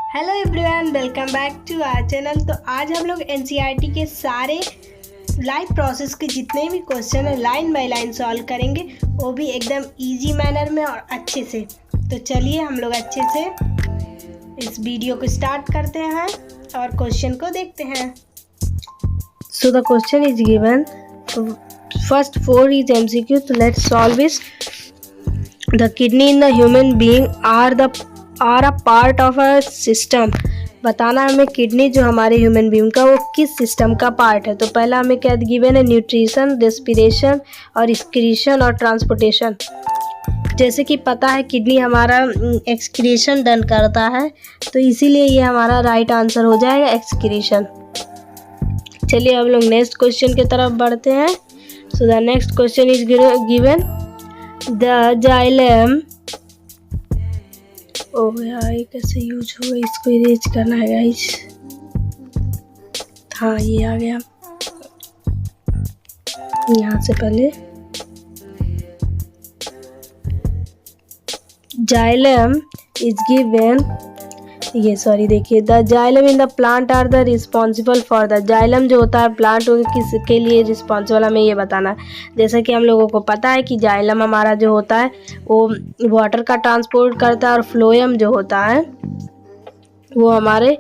Hello everyone, welcome back to our channel. तो आज हम लोग एनसीईआरटी के सारे लाइफ प्रोसेस के जितने भी क्वेश्चन है लाइन बाय लाइन सॉल्व करेंगे, वो भी एकदम इजी मैनर में और अच्छे से। तो चलिए हम लोग अच्छे से इस वीडियो को स्टार्ट करते हैं और क्वेश्चन को देखते हैं। So the question is given, first 4 is MCQ, तो let's solve it. The kidney in the human being are a part of a system. बताना हमें किडनी जो हमारे ह्यूमन बीइंग का वो किस सिस्टम का पार्ट है। तो पहला हमें क्या गिवन है, न्यूट्रिशन, रेस्पिरेशन और एक्सक्रीशन और ट्रांसपोर्टेशन। जैसे कि पता है किडनी हमारा एक्सक्रीशन डन करता है, तो इसीलिए ये हमारा राइट आंसर हो जाएगा एक्सक्रीशन। चलिए हम लोग नेक्स्ट क्वेश्चन की तरफ बढ़ते हैं। So the next question is given, the xylem. Oh यार, ये कैसे यूज होगा, इसको इरेज करना है गाइस। हाँ, ये आ गया यहाँ से। पहले जाइलम इज गिवन, देखिए, the xylem in the plant are the responsible for the. Xylem जो होता है प्लांट किसके लिए रिस्पॉन्सिबल, हमें ये बताना है। जैसा कि हम लोगों को पता है कि जाइलम हमारा जो होता है वो वाटर का ट्रांसपोर्ट करता है, और फ्लोएम जो होता है वो हमारे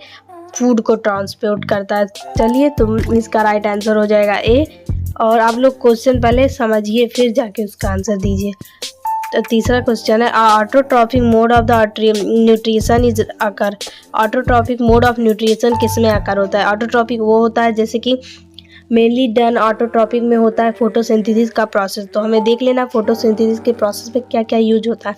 फूड को ट्रांसपोर्ट करता है। चलिए, तो इसका राइट आंसर हो जाएगा ए। और आप लोग क्वेश्चन पहले समझिए फिर जाके उसका आंसर दीजिए। तो तीसरा क्वेश्चन है, autotrophic mode of the nutrition is occur. Autotrophic mode of nutrition किसमें अकर होता है? ऑटोट्रॉफिक वो होता है जैसे कि मेनली डन ऑटोट्रॉपिक में होता है फोटोसिंथेसिस का प्रोसेस। तो हमें देख लेना फोटोसिंथेसिस के प्रोसेस में क्या क्या यूज होता है।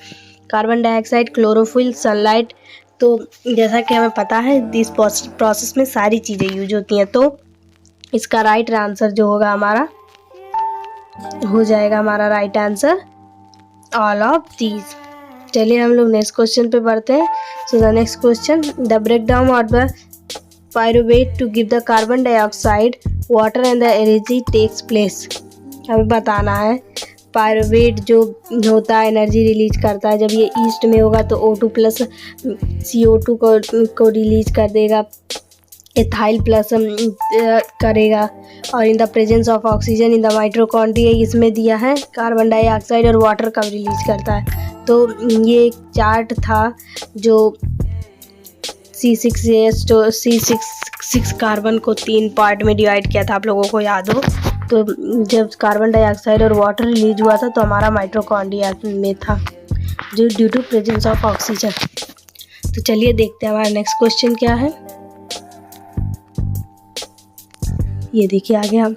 Carbon dioxide, chlorophyll, sunlight. तो जैसा कि हमें पता है इस प्रोसेस में सारी चीज़ें यूज होती हैं। तो इसका राइट आंसर जो होगा हमारा हो जाएगा हमारा right answer all of these. चलिए हम लोग नेक्स्ट क्वेश्चन पे बढ़ते हैं। So the next question, the breakdown of the pyruvate to give the carbon dioxide, water and the energy takes place. हमें बताना है पायरुवेट जो होता है एनर्जी रिलीज करता है। जब ये ईस्ट में होगा तो O2 प्लस CO2 को रिलीज कर देगा, एथाइल प्लस करेगा, और in the presence of oxygen in the mitochondria इसमें दिया है कार्बन डाइऑक्साइड और वाटर कब रिलीज करता है। तो ये एक चार्ट था जो C6 कार्बन को 3 पार्ट में डिवाइड किया था, आप लोगों को याद हो। तो जब कार्बन डाइऑक्साइड और वाटर रिलीज हुआ था तो हमारा माइटोकॉन्ड्रिया में था, जो due to presence of oxygen. तो चलिए देखते हैं हमारा नेक्स्ट क्वेश्चन क्या है। ये देखिए आगे हम,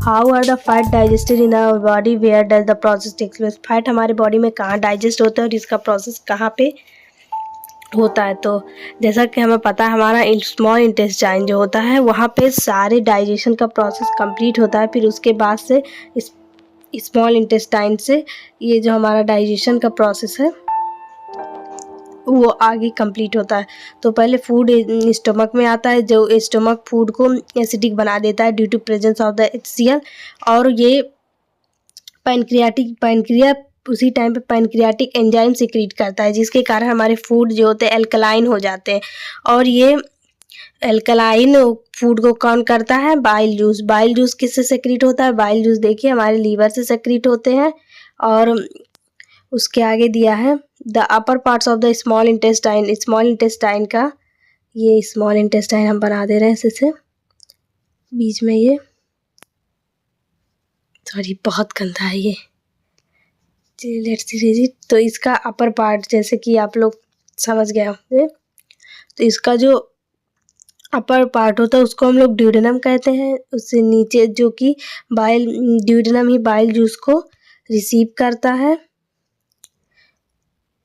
how are the fat digested in our body, where does the process takes place. Fat हमारे बॉडी में कहाँ डाइजेस्ट होता है और इसका प्रोसेस कहाँ पे होता है। तो जैसा कि हमें पता है हमारा स्मॉल इंटेस्टाइन जो होता है वहाँ पे सारे डाइजेशन का प्रोसेस कंप्लीट होता है। फिर उसके बाद से स्मॉल इंटेस्टाइन से ये जो हमारा डाइजेशन का प्रोसेस है वो आगे कंप्लीट होता है। तो पहले फूड स्टमक में आता है, जो स्टमक फूड को एसिडिक बना देता है due to presence of the HCl, और ये पैनक्रिया उसी टाइम पे पैनक्रियाटिक एंजाइम सिक्रीट करता है, जिसके कारण हमारे फूड जो होते हैं एल्कलाइन हो जाते हैं। और ये एल्कलाइन फूड को कौन करता है? Bile juice. बाइल जूस किससे सेक्रीट होता है? बाइल जूस देखिए हमारे लीवर से सेक्रीट होते हैं। और उसके आगे दिया है the upper parts of the small intestine. Small intestine का, ये स्मॉल इंटेस्टाइन हम बना दे रहे हैं इससे बीच में, ये सॉरी बहुत गंदा है ये, लेट्स इरेज इट। तो इसका अपर पार्ट जैसे कि आप लोग समझ गए होंगे, तो इसका जो अपर पार्ट होता है उसको हम लोग ड्यूडेनम कहते हैं। उससे नीचे जो कि ड्यूडेनम ही बाइल जूस को रिसीव करता है,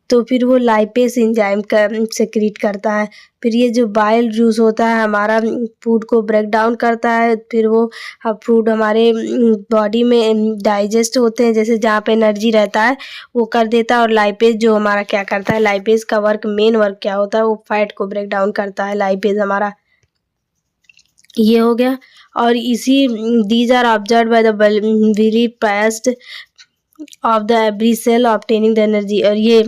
तो फिर वो लाइपेस एंजाइम का सेक्रीट करता है। फिर ये जो बाइल जूस होता है हमारा फूड को ब्रेक डाउन करता है, फिर वो फूड हमारे बॉडी में डाइजेस्ट होते हैं, जैसे जहाँ पे एनर्जी रहता है वो कर देता है। और लाइपेस जो हमारा क्या करता है, लाइपेस का मेन वर्क क्या होता है, वो फैट को ब्रेक डाउन करता है लाइपेस हमारा। ये हो गया। और इसी these are observe by the very past of the every cell obtaining the energy. और ये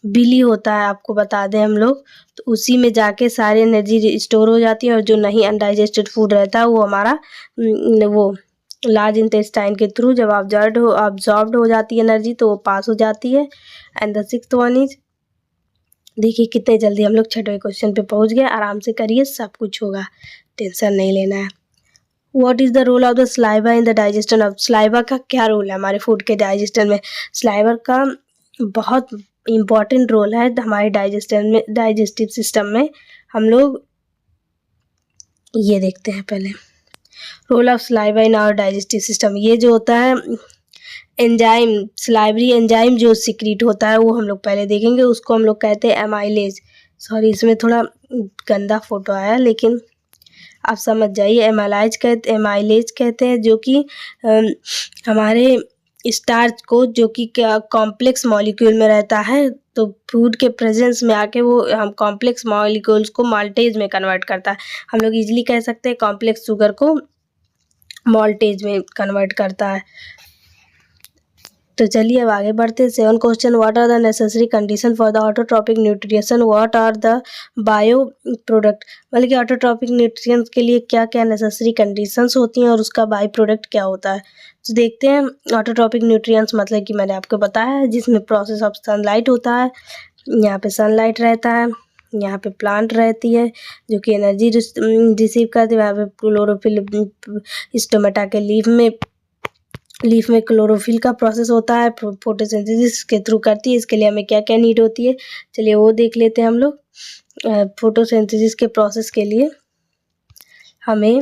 बिली होता है, आपको बता दें हम लोग, तो उसी में जाके सारी एनर्जी स्टोर हो जाती है, और जो नहीं अनडाइजेस्टेड फूड रहता है वो हमारा वो लार्ज इंटेस्टाइन के थ्रू जब ऑब्जॉर्ब्ड हो जाती है एनर्जी तो वो पास हो जाती है। And the sixth one is, देखिए कितने जल्दी हम लोग छठवें क्वेश्चन पे पहुंच गए। आराम से करिए, सब कुछ होगा, टेंशन नहीं लेना है। What is the role of the saliva in the digestion of, saliva का क्या रोल है हमारे फूड के डाइजेशन में? स्लाइवा का बहुत इम्पॉर्टेंट रोल है हमारे डाइजेस्टिव सिस्टम में। हम लोग ये देखते हैं पहले, role of saliva in our digestive system. ये जो होता है एंजाइम, स्लाइवरी एंजाइम जो सिक्रीट होता है वो हम लोग पहले देखेंगे, उसको हम लोग कहते हैं एमाइलेज। सॉरी, इसमें थोड़ा गंदा फोटो आया, लेकिन आप समझ जाइए। एमाइलेज कहते हैं, जो कि हमारे स्टार्च को, जो कि कॉम्प्लेक्स मॉलिक्यूल में रहता है, तो फूड के प्रेजेंस में आके वो हम कॉम्प्लेक्स मॉलिक्यूल्स को माल्टेज में कन्वर्ट करता है। हम लोग इजीली कह सकते हैं कॉम्प्लेक्स शुगर को माल्टेज में कन्वर्ट करता है। तो चलिए अब आगे बढ़ते हैं। 7 question, what are the necessary condition for the autotrophic nutrition, what are the bio product, मतलब कि ऑटोट्रॉपिक न्यूट्रिएंट्स के लिए क्या क्या नेसेसरी कंडीशंस होती हैं और उसका बाई प्रोडक्ट क्या होता है। तो देखते हैं। ऑटोट्रॉपिक न्यूट्रिएंट्स मतलब कि मैंने आपको बताया है, जिसमें प्रोसेस ऑफ सनलाइट होता है। यहाँ पे सनलाइट रहता है, यहाँ पे प्लांट रहती है जो कि एनर्जी रिसीव करती है। यहाँ पे क्लोरोफिल स्टोमेटा के लीफ में क्लोरोफिल का प्रोसेस होता है, फोटोसिंथेसिस के थ्रू करती है। इसके लिए हमें क्या क्या नीड होती है, चलिए वो देख लेते हैं हम लोग। फोटोसिंथेसिस के प्रोसेस के लिए हमें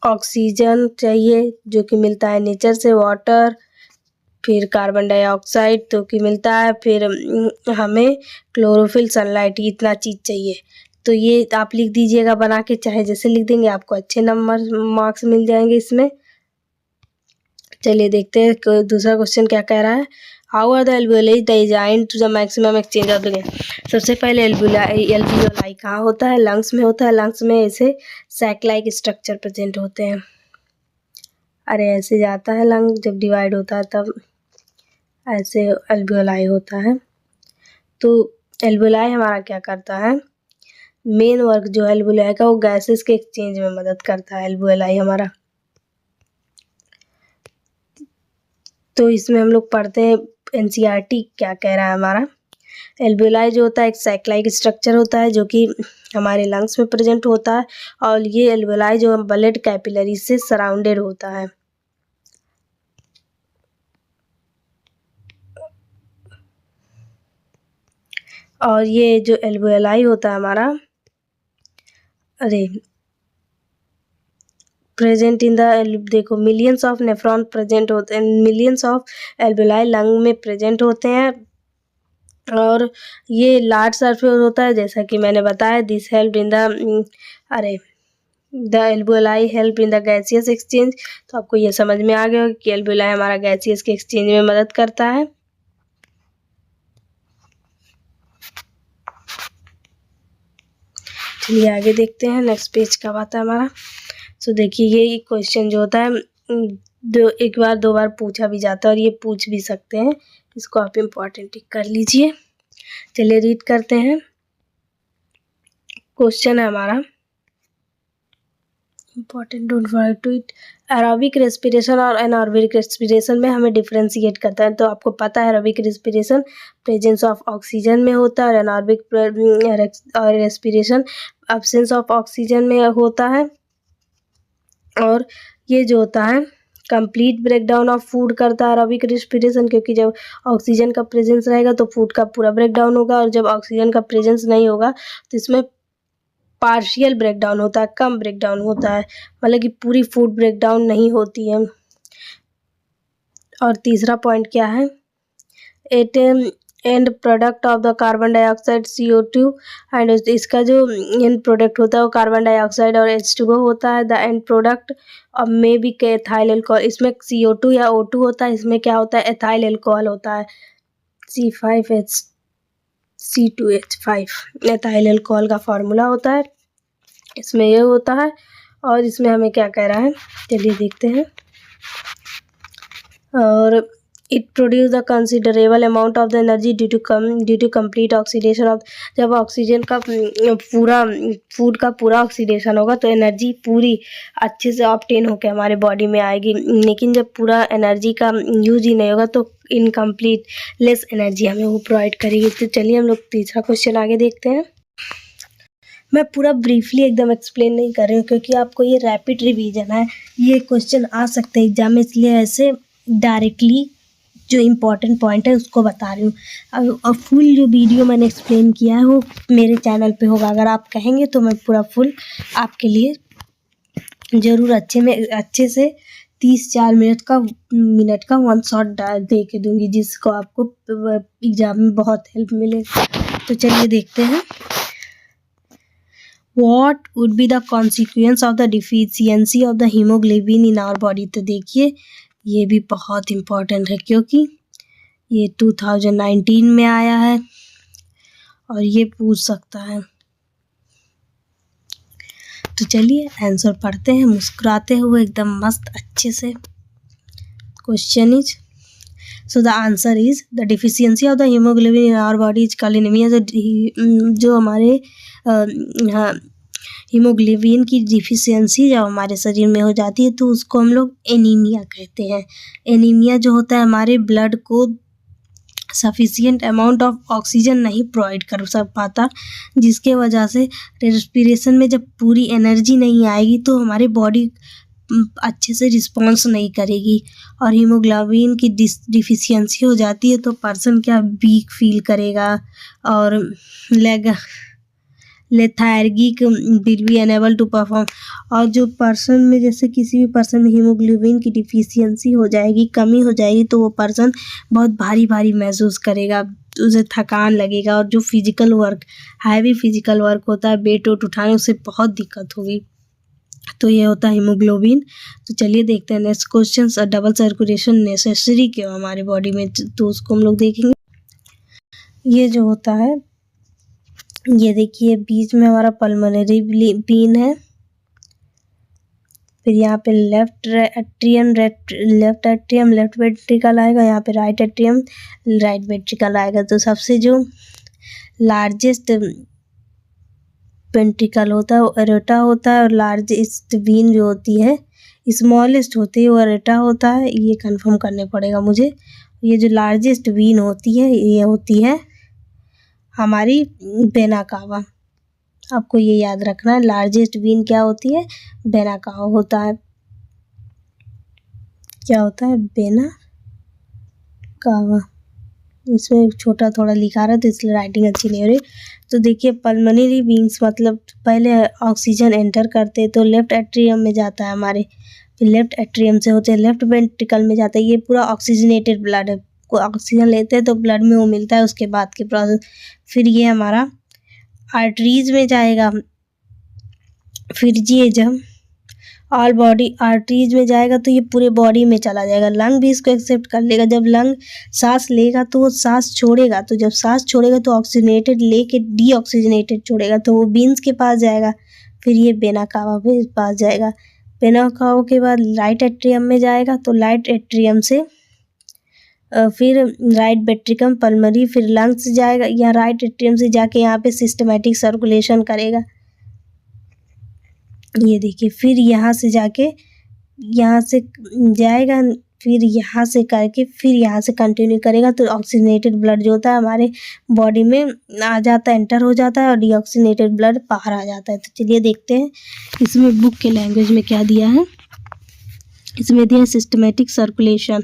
ऑक्सीजन चाहिए जो कि मिलता है नेचर से, वाटर, फिर कार्बन डाइऑक्साइड तो कि मिलता है, फिर हमें क्लोरोफिल, सनलाइट, इतना चीज़ चाहिए। तो ये आप लिख दीजिएगा बना के, चाहे जैसे लिख देंगे आपको अच्छे मार्क्स मिल जाएंगे इसमें। चलिए देखते हैं दूसरा क्वेश्चन क्या कह रहा है। How are the alveoli design to the maximum exchange of the gas. सबसे पहले एल्वियोलाई कहाँ होता है? लंग्स में होता है। लंग्स में ऐसे सैक लाइक स्ट्रक्चर प्रेजेंट होते हैं। ऐसे जाता है लंग, जब डिवाइड होता है तब ऐसे एल्वियोलाई होता है। तो एल्वियोलाई हमारा क्या करता है, मेन वर्क जो है एल्वियोलाई का, वो गैसेस के एक्सचेंज में मदद करता है एल्वियोलाई हमारा। तो इसमें हम लोग पढ़ते हैं एनसीईआरटी क्या कह रहा है हमारा। एल्वियोलाई जो होता है एक साइक्लाइक स्ट्रक्चर होता है जो कि हमारे लंग्स में प्रेजेंट होता है, और ये एल्वियोलाई जो ब्लड कैपिलरी से सराउंडेड होता है। और ये जो एल्वियोलाई होता है हमारा, प्रेजेंट इन द, देखो मिलियंस ऑफ नेफ्रॉन प्रेजेंट होते हैं, मिलियंस ऑफ एल्वियोलाई लंग में प्रेजेंट होते हैं। और ये लार्ज सरफेस होता है, जैसा कि मैंने बताया। This help in the alveoli help in the gaseous exchange. तो आपको ये समझ में आ गया होगा कि एल्वियोलाई हमारा गैसियस के एक्सचेंज में मदद करता है। चलिए आगे देखते हैं, नेक्स्ट पेज का बात है हमारा। तो देखिए ये क्वेश्चन जो होता है एक बार दो बार पूछा भी जाता है, और ये पूछ भी सकते हैं, इसको आप इम्पोर्टेंट टिक कर लीजिए। चलिए रीड करते हैं। क्वेश्चन है हमारा, important, don't forget to it. Aerobic respiration और एनारोबिक रेस्पिरेशन में हमें डिफ्रेंशिएट करता है। तो आपको पता है aerobic respiration presence of oxygen में होता है, और anaerobic respiration absence of oxygen में होता है। और ये जो होता है कंप्लीट ब्रेकडाउन ऑफ फूड करता है एरोबिक रेस्पिरेशन, क्योंकि जब ऑक्सीजन का प्रेजेंस रहेगा तो फूड का पूरा ब्रेकडाउन होगा, और जब ऑक्सीजन का प्रेजेंस नहीं होगा तो इसमें पार्शियल ब्रेकडाउन होता है, कम ब्रेकडाउन होता है, मतलब कि पूरी फूड ब्रेकडाउन नहीं होती है। और तीसरा पॉइंट क्या है, at end product of the carbon dioxide CO2, and इसका जो एंड प्रोडक्ट होता है वो कार्बन डाइऑक्साइड और H2O होता है। द एंड प्रोडक्ट अब मे बी के एथाइल एल्कोहल, इसमें CO2 या O2 होता है, इसमें क्या होता है एथाइल एल्कोहल होता है, C5H2H5 एथाइल एल्कोहल का फार्मूला होता है, इसमें ये होता है। और इसमें हमें क्या कह रहा है, चलिए देखते हैं। और it produce the considerable amount of the energy due to complete oxidation of, जब ऑक्सीजन का पूरा फूड का पूरा ऑक्सीडेशन होगा तो एनर्जी पूरी अच्छे से ऑब्टेन होकर हमारे बॉडी में आएगी, लेकिन जब पूरा एनर्जी का यूज ही नहीं होगा तो इनकम्प्लीट लेस एनर्जी हमें वो प्रोवाइड करेगी। तो चलिए हम लोग तीसरा क्वेश्चन आगे देखते हैं। मैं पूरा ब्रीफली एकदम एक्सप्लेन नहीं कर रही हूँ क्योंकि आपको ये रैपिड रिवीजन है, ये क्वेश्चन आ सकते हैं एग्जाम में, इसलिए ऐसे डायरेक्टली जो इम्पोर्टेंट पॉइंट है उसको बता रही हूँ। और फुल जो वीडियो मैंने एक्सप्लेन किया है वो मेरे चैनल पे होगा, अगर आप कहेंगे तो मैं पूरा फुल आपके लिए ज़रूर अच्छे से 30-4 मिनट का वन शॉट दे के दूँगी, जिसको आपको एग्ज़ाम में बहुत हेल्प मिलेगा। तो चलिए देखते हैं। What would be the consequence of the deficiency of the hemoglobin in our body? तो देखिए ये भी बहुत इम्पोर्टेंट है क्योंकि ये 2019 में आया है और ये पूछ सकता है। तो चलिए आंसर पढ़ते हैं मुस्कुराते हुए एकदम मस्त अच्छे से। Question is, so the answer is the deficiency of the haemoglobin in our body is called anaemia. जो हमारे हीमोग्लोबिन की डिफिशियंसी जब हमारे शरीर में हो जाती है तो उसको हम लोग एनीमिया कहते हैं। एनीमिया जो होता है हमारे ब्लड को सफिशिएंट अमाउंट ऑफ ऑक्सीजन नहीं प्रोवाइड कर पाता, जिसके वजह से रेस्पिरेशन में जब पूरी एनर्जी नहीं आएगी तो हमारी बॉडी अच्छे से रिस्पॉन्स नहीं करेगी और हीमोग्लोबिन की डिफिशियंसी हो जाती है तो पर्सन क्या वीक फील करेगा और lethargic will be unable to perform. और जो पर्सन में जैसे किसी भी पर्सन में हीमोग्लोबिन की डिफिशियंसी हो जाएगी, कमी हो जाएगी, तो वो पर्सन बहुत भारी भारी महसूस करेगा, उसे थकान लगेगा और जो physical work heavy physical work होता है वेट उठाने उससे बहुत दिक्कत होगी। तो ये होता है हीमोग्लोबिन। तो चलिए देखते हैं next question, double circulation necessary क्यों हमारे बॉडी में, तो उसको हम लोग देखेंगे। ये जो होता है ये देखिए बीच में हमारा पल्मोनरी वेन है, फिर यहाँ पे लेफ्ट एट्रियम लेफ्ट वेंट्रिकल आएगा, यहाँ पे राइट एट्रियम राइट वेंट्रिकल आएगा। तो सबसे जो लार्जेस्ट वेंट्रिकल होता है वो एरोटा होता है और लार्जेस्ट वेन जो होती है स्मॉलेस्ट होती है वो एरोटा होता है, ये कंफर्म करने पड़ेगा मुझे। ये जो लार्जेस्ट वेन होती है ये होती है हमारी वेना कावा, आपको ये याद रखना है। लार्जेस्ट वेन क्या होती है, वेना कावा होता है। क्या होता है, वेना कावा। इसमें छोटा थोड़ा लिखा रहा है तो इसलिए राइटिंग अच्छी नहीं हो रही। तो देखिए पल्मोनरी वेन्स मतलब पहले ऑक्सीजन एंटर करते तो लेफ्ट एट्रियम में जाता है हमारे, फिर लेफ्ट एट्रियम से होते लेफ्ट वेंट्रिकल में जाता है। ये पूरा ऑक्सीजनेटेड ब्लड है, को ऑक्सीजन लेते हैं तो ब्लड में वो मिलता है, उसके बाद के प्रोसेस। फिर ये हमारा आर्टरीज में जाएगा, फिर ये जब ऑल बॉडी आर्टरीज में जाएगा तो ये पूरे बॉडी में चला जाएगा। लंग भी इसको एक्सेप्ट कर लेगा, जब लंग सांस लेगा तो वो सांस छोड़ेगा, तो जब सांस छोड़ेगा तो ऑक्सीजनेटेड लेके डीऑक्सीजनेटेड छोड़ेगा तो वो बीन्स के पास जाएगा, फिर ये वेना कावा के पास जाएगा। वेना कावा के बाद राइट एट्रियम में जाएगा तो राइट एट्रियम से फिर राइट वेंट्रिकल पल्मोनरी फिर लंग्स जाएगा, या राइट एट्रियम से जाके यहाँ पे सिस्टमेटिक सर्कुलेशन करेगा। ये देखिए फिर यहाँ से जाके यहाँ से जाएगा, फिर यहाँ से करके फिर यहाँ से कंटिन्यू करेगा तो ऑक्सीजनेटेड ब्लड जो होता है हमारे बॉडी में आ जाता है, एंटर हो जाता है और डीऑक्सीजनेटेड ब्लड बाहर आ जाता है। तो चलिए देखते हैं इसमें बुक के लैंग्वेज में क्या दिया है। इसमें दिया systematic circulation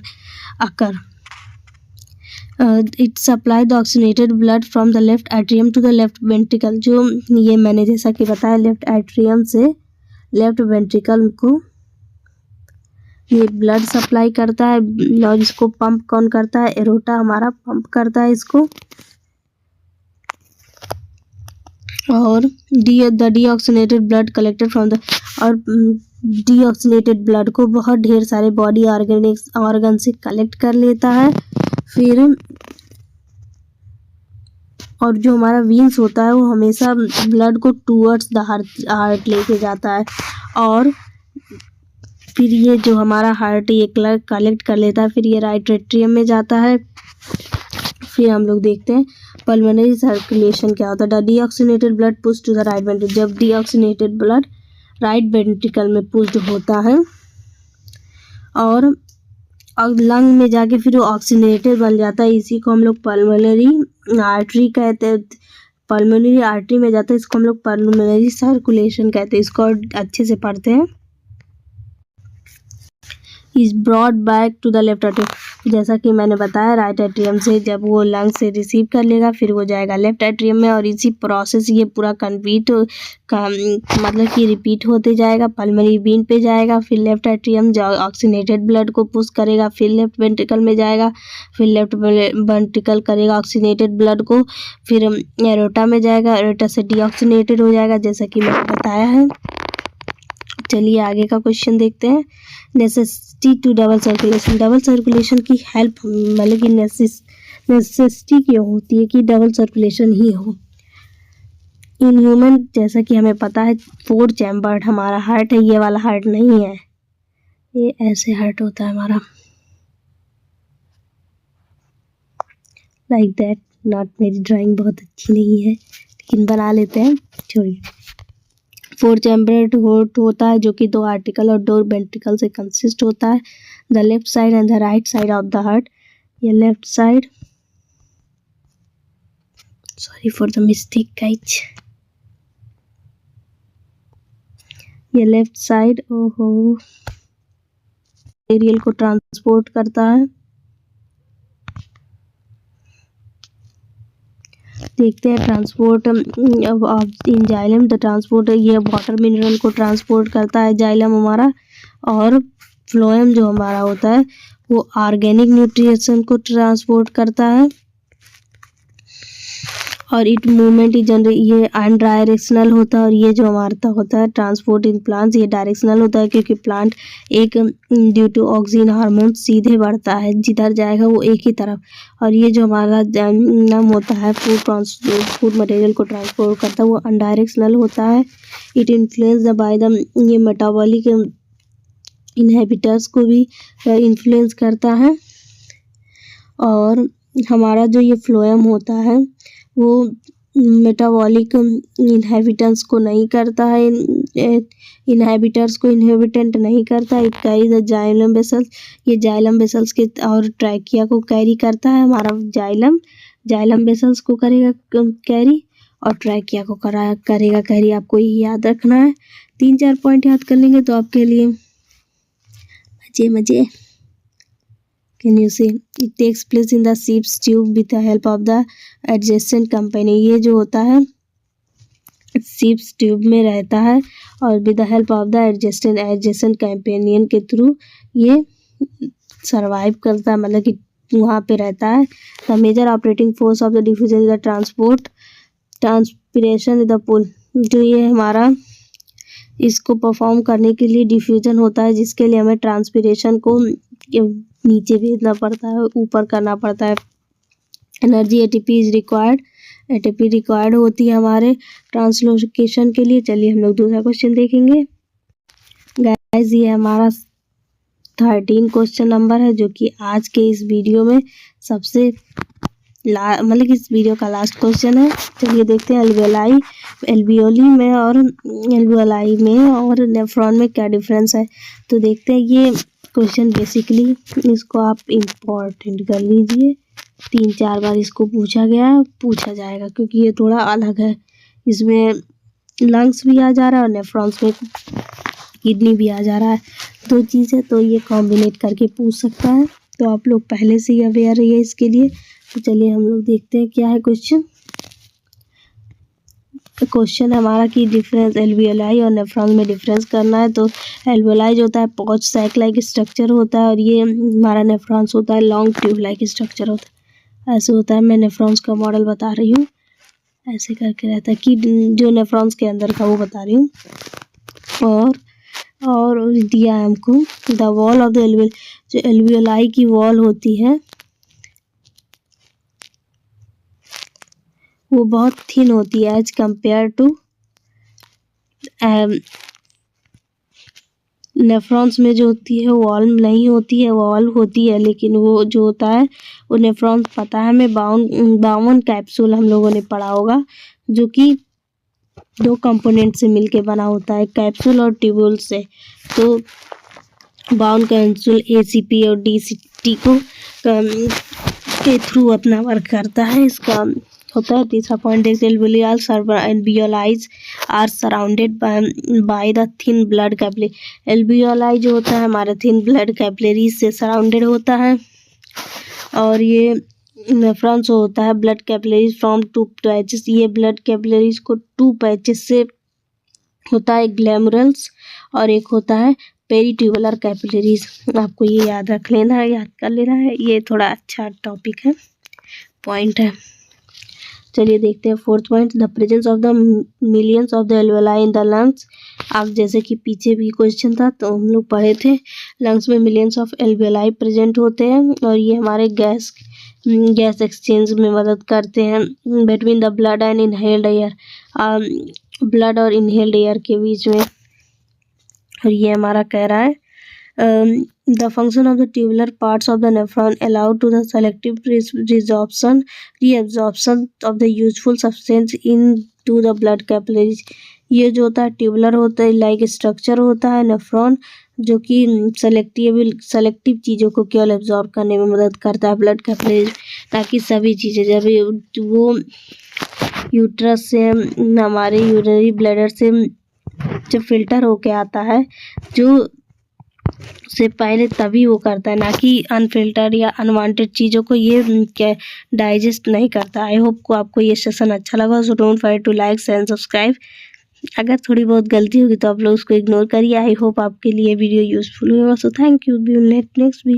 occur, it supply the oxygenated blood from the left atrium to the left ventricle. जो ये मैंने जैसा कि बताया लेफ्ट एट्रियम से लेफ्ट वेंट्रिकल को ये ब्लड सप्लाई करता है और इसको पंप कौन करता है, एरोटा हमारा पंप करता है इसको। और deoxygenated blood collected from the, और डीऑक्सीजनेटेड ब्लड को बहुत ढेर सारे बॉडी ऑर्गन से कलेक्ट कर लेता है। फिर और जो हमारा वीन्स होता है वो हमेशा ब्लड को टूवर्ड्स द हार्ट लेके जाता है और फिर ये जो हमारा हार्ट ये कलेक्ट कर लेता है, फिर ये राइट एट्रियम में जाता है। फिर हम लोग देखते हैं पल्मोनरी सर्कुलेशन क्या होता है। The deoxygenated blood push to the right ventricle, जब डीऑक्सीनेटेड ब्लड राइट वेंट्रिकल में पुश होता है और लंग में जाके फिर वो ऑक्सीनेटेड बन जाता है, इसी को हम लोग पल्मोनरी आर्टरी कहते हैं। पल्मोनरी आर्टरी में जाता है, इसको हम लोग पल्मोनरी सर्कुलेशन कहते हैं। इसको अच्छे से पढ़ते हैं। Is brought back to the left atrium, जैसा कि मैंने बताया राइट एट्रियम से जब वो लंग से रिसीव कर लेगा फिर वो जाएगा लेफ्ट एट्रियम में, और इसी प्रोसेस ये पूरा कंप्लीट का मतलब कि रिपीट होते जाएगा। पल्मोनरी वेन पे जाएगा, फिर लेफ्ट एट्रियम जो ऑक्सीनेटेड ब्लड को पुश करेगा, फिर लेफ्ट वेंट्रिकल में जाएगा, फिर लेफ्ट वेंट्रिकल करेगा ऑक्सीनेटेड ब्लड को, फिर एरोटा में जाएगा, एरोटा से डीऑक्सीनेटेड हो जाएगा जैसा कि मैंने बताया है। चलिए आगे का क्वेश्चन देखते हैं। Necessity to double circulation, double circulation की हेल्प मतलब कि नेसेसिटी क्यों होती है कि डबल सर्कुलेशन ही हो। इन ह्यूमन जैसा कि हमें पता है 4 चैम्बर्ड हमारा हार्ट है, ये वाला हार्ट नहीं है, ये ऐसे हार्ट होता है हमारा, लाइक दैट। नॉट, मेरी ड्राइंग बहुत अच्छी नहीं है लेकिन बना लेते हैं, छोड़िए। 4 चैम्बर्ड हार्ट होता है जो कि 2 आर्टिकल और 2 वेंट्रिकल से कंसिस्ट होता है। The left side and the right side of the heart, ये left side, sorry for the mistake guys, ये लेफ्ट साइड ओहो मटेरियल को ट्रांसपोर्ट करता है। देखते हैं transport in xylem, the transport ये वाटर मिनरल को ट्रांसपोर्ट करता है जाइलम हमारा, और फ्लोएम जो हमारा होता है वो ऑर्गेनिक न्यूट्रिशन को ट्रांसपोर्ट करता है। और इट मूवमेंट इज ये अनडायरेक्शनल होता है, और ये जो हमारा होता है ट्रांसपोर्ट इन प्लांट्स ये डायरेक्शनल होता है, क्योंकि प्लांट एक ड्यू टू ऑक्सीजन हार्मोन सीधे बढ़ता है, जिधर जाएगा वो एक ही तरफ। और ये जो हमारा नम होता है फूड मटेरियल को ट्रांसपोर्ट करता है वो अनडायरेक्शनल होता है। इट इन्फ्लुएंस बाय द ये मेटाबॉलिक इनहिबिटर्स को भी इन्फ्लुएंस करता है। और हमारा जो ये फ्लोएम होता है वो मेटाबॉलिक इनहिबिटेंस को नहीं करता है, इनहिबिटर्स को इनहिबिटेंट नहीं करता। It carry the xylem vessels, ये जाइलम वेसल्स के और ट्रैकिया को कैरी करता है हमारा जाइलम वेसल्स को करेगा कैरी, और ट्रैकिया को करेगा कैरी। आपको ये याद रखना है, 3-4 पॉइंट याद कर लेंगे तो आपके लिए मजे। Can you see? It takes place in the sheep's tube with the help of the adjacent company. ये जो होता है sheep's tube में रहता है और with the help of the adjacent companion के थ्रू ये सर्वाइव करता है, मतलब कि वहाँ पे रहता है। The major operating force of the diffusion is the transpiration in the pool, जो ये हमारा इसको परफॉर्म करने के लिए डिफ्यूजन होता है, जिसके लिए हमें ट्रांसपिरेशन को नीचे भेजना पड़ता है, ऊपर करना पड़ता है। Energy ATP is required, ATP required होती है हमारे ट्रांसलोकेशन के लिए। चलिए हम लोग दूसरा क्वेश्चन देखेंगे गाइस। ये हमारा 13 क्वेश्चन नंबर है, जो कि आज के इस वीडियो में सबसे मतलब कि इस वीडियो का लास्ट क्वेश्चन है। चलिए देखते हैं एल्वियोली में और एल्वियोलाई में और नेफ्रॉन में क्या डिफरेंस है। तो देखते हैं ये क्वेश्चन, बेसिकली इसको आप इम्पोर्टेंट कर लीजिए, 3-4 बार इसको पूछा जाएगा क्योंकि ये थोड़ा अलग है। इसमें लंग्स भी आ जा रहा है और नेफ्रॉन्स में किडनी भी आ जा रहा है, 2 चीज़ें, तो ये कॉम्बिनेट करके पूछ सकता है। तो आप लोग पहले से ही अवेयर रहिए इसके लिए। तो चलिए हम लोग देखते हैं क्या है क्वेश्चन। क्वेश्चन हमारा कि डिफरेंस एल्वियोलाई और नेफ्रॉन में डिफरेंस करना है। तो एल्वियोलाई जो होता है पॉच सैक लाइक स्ट्रक्चर होता है, और ये हमारा नेफ्रॉन्स होता है लॉन्ग ट्यूब लाइक स्ट्रक्चर होता है, ऐसे होता है। मैं नेफ्रॉन्स का मॉडल बता रही हूँ, ऐसे करके रहता है कि जो नेफ्रॉन्स के अंदर का वो बता रही हूँ। और दिया है हमको द वॉल ऑफ द जो एल्वियोलाई की वॉल होती है वो बहुत थिन होती है एज कंपेयर टू नेफ्रॉन्स में जो होती है वॉल्व नहीं होती है, वॉल्व होती है, लेकिन वो जो होता है वो नेफ्रॉन्स पता है हमें। 52 कैप्सूल हम लोगों ने पढ़ा होगा, जो कि 2 कंपोनेंट से मिलके बना होता है, कैप्सूल और ट्यूब्यूल से। तो 52 कैप्सूल ACP और DCT को के थ्रू अपना वर्क करता है। इसका होता है तीसरा पॉइंट देखते हैं, alveoli are surrounded by the thin blood capillary. Alveoli जो होता है हमारे थिन ब्लड कैपिलरी से सराउंडेड होता है, और ये नेफ्रॉन्स होता है ब्लड कैपिलरीज फ्रॉम 2 पैचेस। ये ब्लड कैपिलरीज को 2 पैचेस से होता है, ग्लैमुरल्स और एक होता है पेरीट्यूबुलर कैपिलरीज। आपको ये याद रख लेना है, याद कर लेना है, ये थोड़ा अच्छा टॉपिक है, पॉइंट है। चलिए देखते हैं 4th point, the presence of the millions of the alveoli in the lungs. आप जैसे कि पीछे भी क्वेश्चन था तो हम लोग पढ़े थे, लंग्स में मिलियंस ऑफ एल्वेलाई प्रेजेंट होते हैं, और ये हमारे गैस एक्सचेंज में मदद करते हैं between the blood and inhaled air, blood और इनहेल्ड एयर के बीच में। और ये हमारा कह रहा है the function of the tubular parts of the nephron allow to the selective reabsorption of the useful substance into the blood capillaries। ये जो होता है ट्यूबुलर होता है, लाइक स्ट्रक्चर होता है नेफ्रॉन, जो कि सेलेक्टिव चीज़ों को केवल एब्जॉर्ब करने में मदद करता है ब्लड कैपिलरीज, ताकि सभी चीज़ें जब वो यूट्रस से हमारे यूरिनरी ब्लैडर से जब फिल्टर होके आता है, जो से पहले तभी वो करता है, ना कि अनफिल्टर्ड या अनवांटेड चीज़ों को ये डाइजेस्ट नहीं करता। आई होप को आपको ये सेशन अच्छा लगा, so don't forget to like and subscribe. अगर थोड़ी बहुत गलती होगी तो आप लोग उसको इग्नोर करिए। आई होप आपके लिए वीडियो यूजफुल होगा, सो थैंक यू। नेक्स्ट